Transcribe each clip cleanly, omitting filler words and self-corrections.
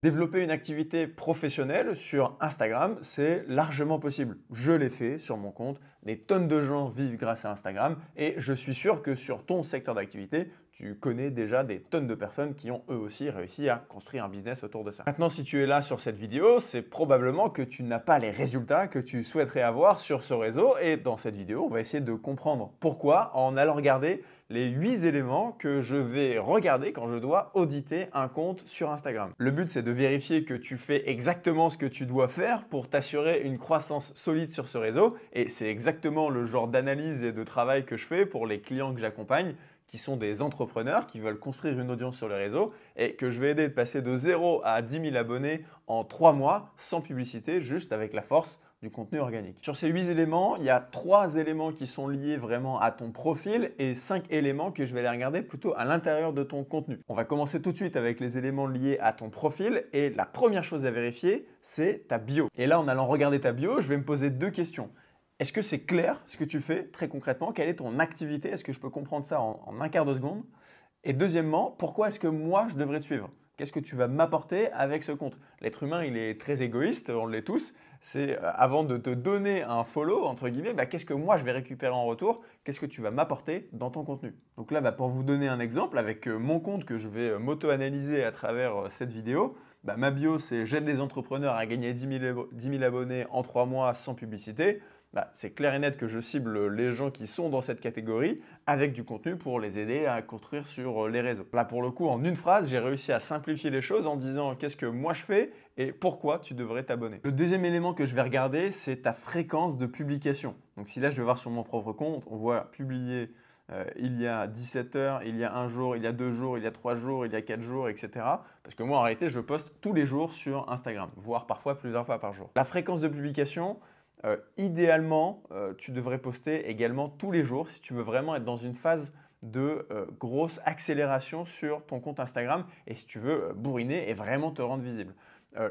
Développer une activité professionnelle sur Instagram, c'est largement possible. Je l'ai fait sur mon compte, des tonnes de gens vivent grâce à Instagram et je suis sûr que sur ton secteur d'activité, tu connais déjà des tonnes de personnes qui ont eux aussi réussi à construire un business autour de ça. Maintenant, si tu es là sur cette vidéo, c'est probablement que tu n'as pas les résultats que tu souhaiterais avoir sur ce réseau et dans cette vidéo, on va essayer de comprendre pourquoi en allant regarder les 8 éléments que je vais regarder quand je dois auditer un compte sur Instagram. Le but, c'est de vérifier que tu fais exactement ce que tu dois faire pour t'assurer une croissance solide sur ce réseau. Et c'est exactement le genre d'analyse et de travail que je fais pour les clients que j'accompagne, qui sont des entrepreneurs qui veulent construire une audience sur les réseaux et que je vais aider de passer de 0 à 10 000 abonnés en 3 mois sans publicité, juste avec la force du contenu organique. Sur ces 8 éléments, il y a 3 éléments qui sont liés vraiment à ton profil et 5 éléments que je vais aller regarder plutôt à l'intérieur de ton contenu. On va commencer tout de suite avec les éléments liés à ton profil et la première chose à vérifier, c'est ta bio. Et là, en allant regarder ta bio, je vais me poser 2 questions. Est-ce que c'est clair ce que tu fais très concrètement? Quelle est ton activité? Est-ce que je peux comprendre ça en un quart de seconde? Et deuxièmement, pourquoi est-ce que moi je devrais te suivre? Qu'est-ce que tu vas m'apporter avec ce compte? L'être humain, il est très égoïste, on l'est tous. C'est avant de te donner un follow, entre guillemets, qu'est-ce que moi je vais récupérer en retour? Qu'est-ce que tu vas m'apporter dans ton contenu? Donc là, pour vous donner un exemple, avec mon compte que je vais m'auto-analyser à travers cette vidéo, ma bio, c'est j'aide les entrepreneurs à gagner 10 000 abonnés en 3 mois sans publicité. C'est clair et net que je cible les gens qui sont dans cette catégorie avec du contenu pour les aider à construire sur les réseaux. Là, pour le coup, en une phrase, j'ai réussi à simplifier les choses en disant qu'est-ce que moi je fais et pourquoi tu devrais t'abonner. Le deuxième élément que je vais regarder, c'est ta fréquence de publication. Donc si là, je vais voir sur mon propre compte, on voit publier il y a 17 heures, il y a un jour, il y a 2 jours, il y a 3 jours, il y a 4 jours, etc. Parce que moi, en réalité, je poste tous les jours sur Instagram, voire parfois plusieurs fois par jour. La fréquence de publication, idéalement, tu devrais poster également tous les jours si tu veux vraiment être dans une phase de grosse accélération sur ton compte Instagram et si tu veux bourriner et vraiment te rendre visible.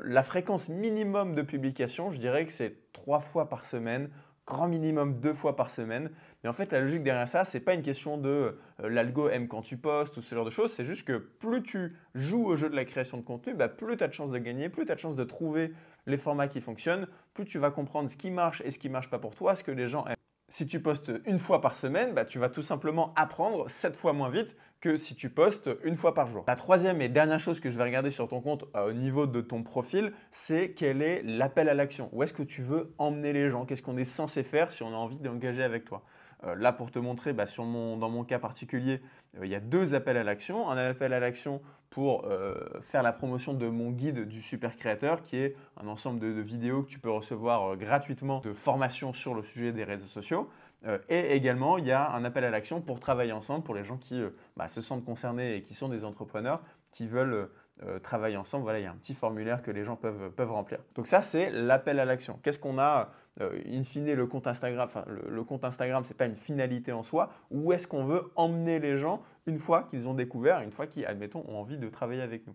La fréquence minimum de publication, je dirais que c'est 3 fois par semaine, grand minimum 2 fois par semaine. Mais en fait, la logique derrière ça, ce n'est pas une question de l'algo aime quand tu postes ou ce genre de choses. C'est juste que plus tu joues au jeu de la création de contenu, plus tu as de chances de gagner, plus tu as de chances de trouver les formats qui fonctionnent, plus tu vas comprendre ce qui marche et ce qui ne marche pas pour toi, ce que les gens aiment. Si tu postes une fois par semaine, tu vas tout simplement apprendre 7 fois moins vite que si tu postes une fois par jour. La troisième et dernière chose que je vais regarder sur ton compte au niveau de ton profil, c'est quel est l'appel à l'action. Où est-ce que tu veux emmener les gens? Qu'est-ce qu'on est censé faire si on a envie d'engager avec toi? Là, pour te montrer, dans mon cas particulier, il y a 2 appels à l'action. Un appel à l'action pour faire la promotion de mon guide du super créateur, qui est un ensemble de vidéos que tu peux recevoir gratuitement de formation sur le sujet des réseaux sociaux. Et également, il y a un appel à l'action pour travailler ensemble, pour les gens qui se sentent concernés et qui sont des entrepreneurs qui veulent travailler ensemble. Voilà, il y a un petit formulaire que les gens peuvent remplir. Donc ça, c'est l'appel à l'action. Qu'est-ce qu'on a in fine, le compte Instagram, le compte Instagram, ce n'est pas une finalité en soi. Où est-ce qu'on veut emmener les gens une fois qu'ils ont découvert, une fois qu'ils, admettons, ont envie de travailler avec nous?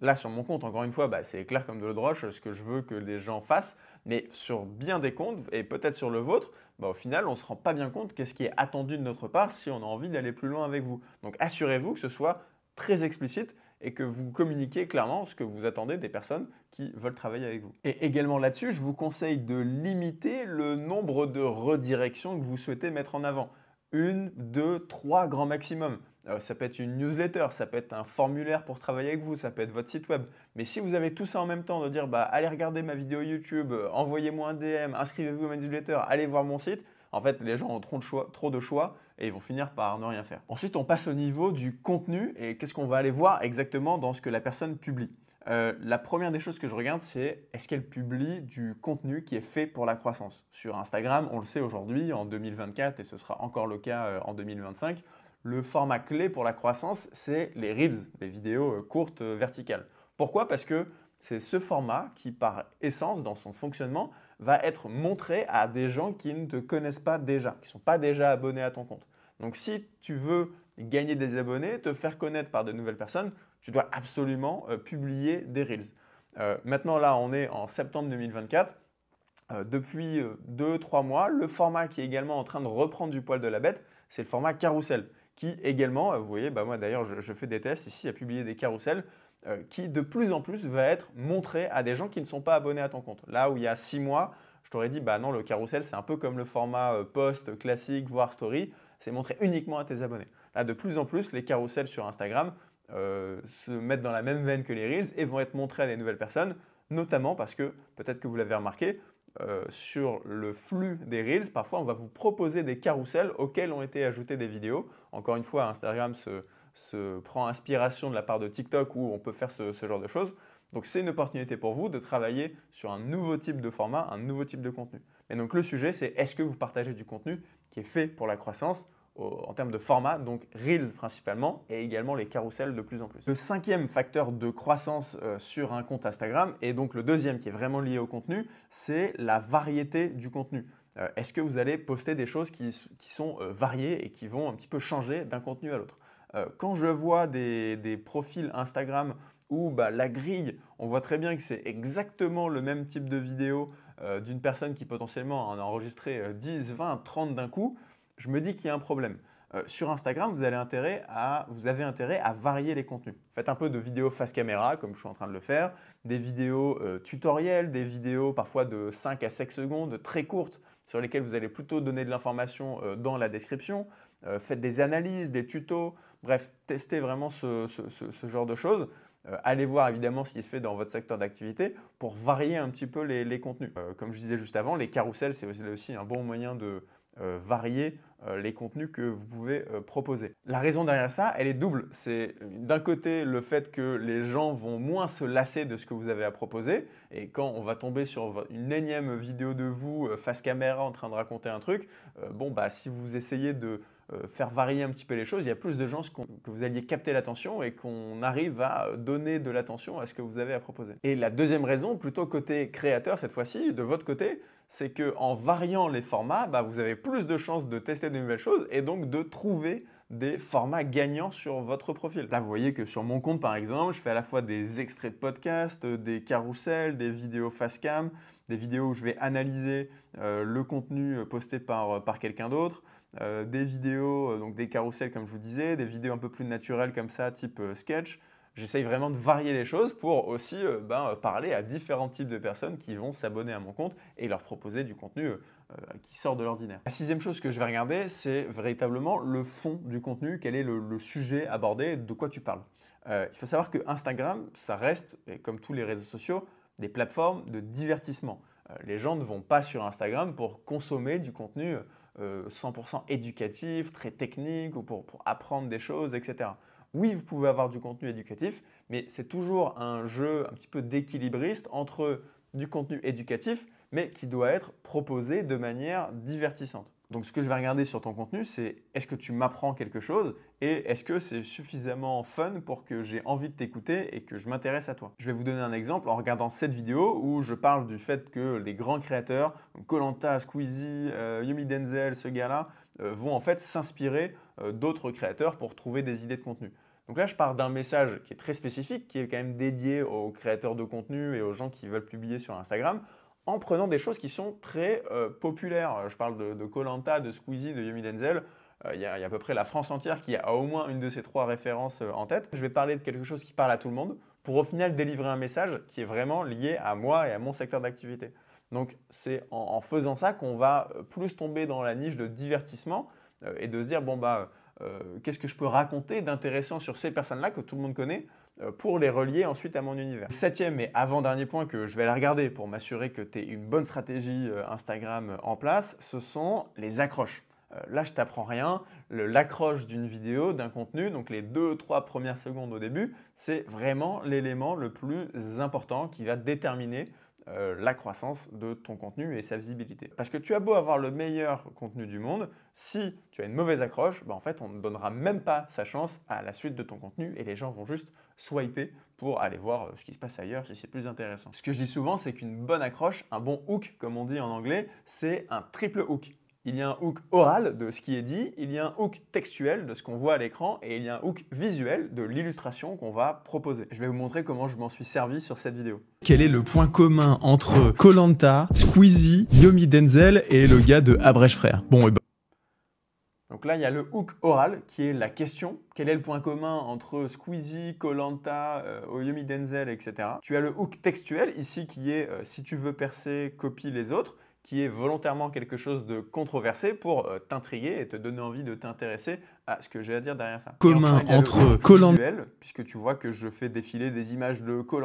Là, sur mon compte, encore une fois, c'est clair comme de l'eau de roche ce que je veux que les gens fassent. Mais sur bien des comptes, et peut-être sur le vôtre, au final, on ne se rend pas bien compte qu'est-ce qui est attendu de notre part si on a envie d'aller plus loin avec vous. Donc, assurez-vous que ce soit très explicite et que vous communiquiez clairement ce que vous attendez des personnes qui veulent travailler avec vous. Et également là-dessus, je vous conseille de limiter le nombre de redirections que vous souhaitez mettre en avant. 1, 2, 3 grand maximum. Ça peut être une newsletter, ça peut être un formulaire pour travailler avec vous, ça peut être votre site web. Mais si vous avez tout ça en même temps, de dire allez regarder ma vidéo YouTube, envoyez-moi un DM, inscrivez-vous à ma newsletter, allez voir mon site, en fait les gens ont trop de choix et ils vont finir par ne rien faire. Ensuite, on passe au niveau du contenu et qu'est-ce qu'on va aller voir exactement dans ce que la personne publie. La première des choses que je regarde, c'est est-ce qu'elle publie du contenu qui est fait pour la croissance. Sur Instagram, on le sait aujourd'hui, en 2024, et ce sera encore le cas en 2025, le format clé pour la croissance, c'est les Reels, les vidéos courtes verticales. Pourquoi? Parce que c'est ce format qui, par essence, dans son fonctionnement, va être montré à des gens qui ne te connaissent pas déjà, qui ne sont pas déjà abonnés à ton compte. Donc, si tu veux gagner des abonnés, te faire connaître par de nouvelles personnes, tu dois absolument publier des Reels. Maintenant, là, on est en septembre 2024. Depuis 2-3 mois, le format qui est également en train de reprendre du poil de la bête, c'est le format carousel, qui également, vous voyez, moi d'ailleurs, je fais des tests ici à publier des carousels. qui de plus en plus va être montré à des gens qui ne sont pas abonnés à ton compte. Là où il y a 6 mois, je t'aurais dit, bah non, le carrousel, c'est un peu comme le format post classique, voire story, c'est montré uniquement à tes abonnés. Là, de plus en plus, les carousels sur Instagram se mettent dans la même veine que les Reels et vont être montrés à des nouvelles personnes, notamment parce que, peut-être que vous l'avez remarqué, sur le flux des Reels, parfois on va vous proposer des carousels auxquels ont été ajoutées des vidéos. Encore une fois, Instagram se prend inspiration de la part de TikTok où on peut faire ce genre de choses. Donc c'est une opportunité pour vous de travailler sur un nouveau type de format, un nouveau type de contenu. Et donc le sujet, c'est est-ce que vous partagez du contenu qui est fait pour la croissance en termes de format, donc Reels principalement, et également les carousels de plus en plus. Le 5e facteur de croissance sur un compte Instagram, et donc le 2e qui est vraiment lié au contenu, c'est la variété du contenu. Est-ce que vous allez poster des choses qui sont variées et qui vont un petit peu changer d'un contenu à l'autre? Quand je vois des profils Instagram où la grille, on voit très bien que c'est exactement le même type de vidéo d'une personne qui potentiellement en a enregistré 10, 20, 30 d'un coup, je me dis qu'il y a un problème. Sur Instagram, vous avez intérêt à varier les contenus. Faites un peu de vidéos face caméra, comme je suis en train de le faire, des vidéos tutoriels, des vidéos parfois de 5 à 5 secondes, très courtes, sur lesquelles vous allez plutôt donner de l'information dans la description. Faites des analyses, des tutos, bref, testez vraiment ce genre de choses. Allez voir évidemment ce qui se fait dans votre secteur d'activité pour varier un petit peu les contenus. Comme je disais juste avant, les carousels, c'est aussi un bon moyen de varier les contenus que vous pouvez proposer. La raison derrière ça, elle est double. C'est d'un côté le fait que les gens vont moins se lasser de ce que vous avez à proposer et quand on va tomber sur une énième vidéo de vous face caméra en train de raconter un truc, si vous essayez de faire varier un petit peu les choses, il y a plus de chances que vous alliez capter l'attention et qu'on arrive à donner de l'attention à ce que vous avez à proposer. Et la deuxième raison, plutôt côté créateur cette fois-ci, de votre côté, c'est qu'en variant les formats, vous avez plus de chances de tester de nouvelles choses et donc de trouver des formats gagnants sur votre profil. Là, vous voyez que sur mon compte, par exemple, je fais à la fois des extraits de podcasts, des carousels, des vidéos face cam, des vidéos où je vais analyser le contenu posté par quelqu'un d'autre, des vidéos, donc des carousels comme je vous disais, des vidéos un peu plus naturelles comme ça, type sketch. J'essaye vraiment de varier les choses pour aussi parler à différents types de personnes qui vont s'abonner à mon compte et leur proposer du contenu qui sort de l'ordinaire. La 6e chose que je vais regarder, c'est véritablement le fond du contenu, quel est le sujet abordé, de quoi tu parles. Il faut savoir que Instagram, ça reste, et comme tous les réseaux sociaux, des plateformes de divertissement. Les gens ne vont pas sur Instagram pour consommer du contenu 100% éducatif, très technique ou pour apprendre des choses, etc. Oui, vous pouvez avoir du contenu éducatif, mais c'est toujours un jeu un petit peu d'équilibriste entre du contenu éducatif, mais qui doit être proposé de manière divertissante. Donc, ce que je vais regarder sur ton contenu, c'est est-ce que tu m'apprends quelque chose et est-ce que c'est suffisamment fun pour que j'ai envie de t'écouter et que je m'intéresse à toi. Je vais vous donner un exemple en regardant cette vidéo où je parle du fait que les grands créateurs, Koh Lanta, Squeezie, Yomi Denzel, ce gars-là, vont en fait s'inspirer d'autres créateurs pour trouver des idées de contenu. Donc là, je pars d'un message qui est très spécifique, qui est quand même dédié aux créateurs de contenu et aux gens qui veulent publier sur Instagram, en prenant des choses qui sont très populaires. Je parle de Koh Lanta, de Squeezie, de Yomi Denzel. Il y a à peu près la France entière qui a au moins une de ces 3 références en tête. Je vais parler de quelque chose qui parle à tout le monde pour au final délivrer un message qui est vraiment lié à moi et à mon secteur d'activité. Donc c'est en faisant ça qu'on va plus tomber dans la niche de divertissement et de se dire qu'est-ce que je peux raconter d'intéressant sur ces personnes-là que tout le monde connaît pour les relier ensuite à mon univers. 7e et avant-dernier point que je vais aller regarder pour m'assurer que tu aies une bonne stratégie Instagram en place, ce sont les accroches. Là, je t'apprends rien. L'accroche d'une vidéo, d'un contenu, donc les 2-3 premières secondes au début, c'est vraiment l'élément le plus important qui va déterminer la croissance de ton contenu et sa visibilité. Parce que tu as beau avoir le meilleur contenu du monde, si tu as une mauvaise accroche, en fait, on ne donnera même pas sa chance à la suite de ton contenu et les gens vont juste swiper pour aller voir ce qui se passe ailleurs si c'est plus intéressant. Ce que je dis souvent, c'est qu'une bonne accroche, un bon hook, comme on dit en anglais, c'est un triple hook. Il y a un hook oral de ce qui est dit, il y a un hook textuel de ce qu'on voit à l'écran et il y a un hook visuel de l'illustration qu'on va proposer. Je vais vous montrer comment je m'en suis servi sur cette vidéo. Quel est le point commun entre Koh Lanta, Squeezie, Yomi Denzel et le gars de Abrèche Frères? Donc Donc là, il y a le hook oral qui est la question. Quel est le point commun entre Squeezie, koh Yomi Denzel, etc. Tu as le hook textuel ici qui est si tu veux percer, copie les autres, qui est volontairement quelque chose de controversé pour t'intriguer et te donner envie de t'intéresser à ce que j'ai à dire derrière ça. Commun enfin, il y a entre le hook koh visuel, puisque tu vois que je fais défiler des images de koh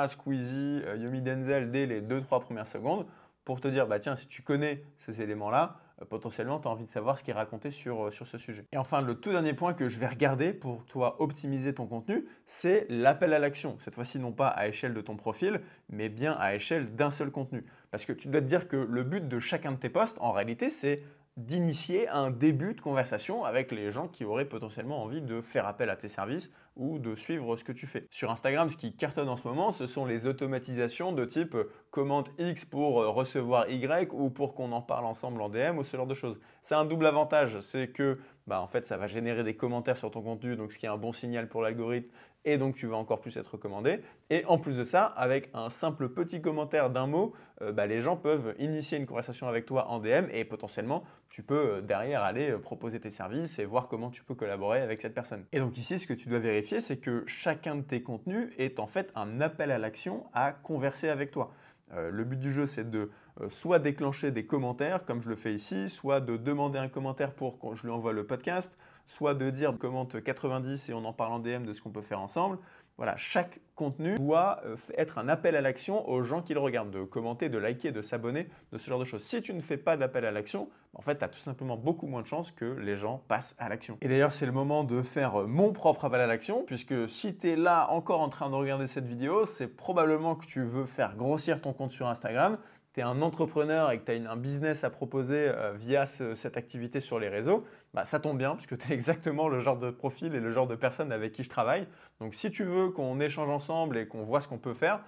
Squeezie, Yomi Denzel dès les 2-3 premières secondes pour te dire, bah tiens, si tu connais ces éléments-là, potentiellement, tu as envie de savoir ce qui est raconté sur ce sujet. Et enfin, le tout dernier point que je vais regarder pour toi optimiser ton contenu, c'est l'appel à l'action. Cette fois-ci, non pas à échelle de ton profil, mais bien à échelle d'un seul contenu. Parce que tu dois te dire que le but de chacun de tes posts, en réalité, c'est d'initier un début de conversation avec les gens qui auraient potentiellement envie de faire appel à tes services ou de suivre ce que tu fais. Sur Instagram, ce qui cartonne en ce moment, ce sont les automatisations de type commente X pour recevoir Y ou pour qu'on en parle ensemble en DM ou ce genre de choses. C'est un double avantage, c'est que en fait, ça va générer des commentaires sur ton contenu, donc ce qui est un bon signal pour l'algorithme, et donc tu vas encore plus être recommandé. Et en plus de ça, avec un simple petit commentaire d'un mot, les gens peuvent initier une conversation avec toi en DM et potentiellement, tu peux derrière aller proposer tes services et voir comment tu peux collaborer avec cette personne. Et donc ici, ce que tu dois vérifier, c'est que chacun de tes contenus est en fait un appel à l'action à converser avec toi. Le but du jeu, c'est de soit déclencher des commentaires, comme je le fais ici, soit de demander un commentaire pour que je lui envoie le podcast, soit de dire commente 90 et on en parle en DM de ce qu'on peut faire ensemble. Voilà, chaque contenu doit être un appel à l'action aux gens qui le regardent, de commenter, de liker, de s'abonner, de ce genre de choses. Si tu ne fais pas d'appel à l'action, en fait, tu as tout simplement beaucoup moins de chances que les gens passent à l'action. Et d'ailleurs, c'est le moment de faire mon propre appel à l'action, puisque si tu es là encore en train de regarder cette vidéo, c'est probablement que tu veux faire grossir ton compte sur Instagram. Tu es un entrepreneur et que tu as un business à proposer via cette activité sur les réseaux, ça tombe bien puisque tu es exactement le genre de profil et le genre de personne avec qui je travaille. Donc si tu veux qu'on échange ensemble et qu'on voit ce qu'on peut faire,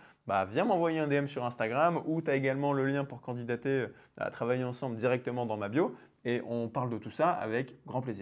viens m'envoyer un DM sur Instagram ou tu as également le lien pour candidater à travailler ensemble directement dans ma bio et on parle de tout ça avec grand plaisir.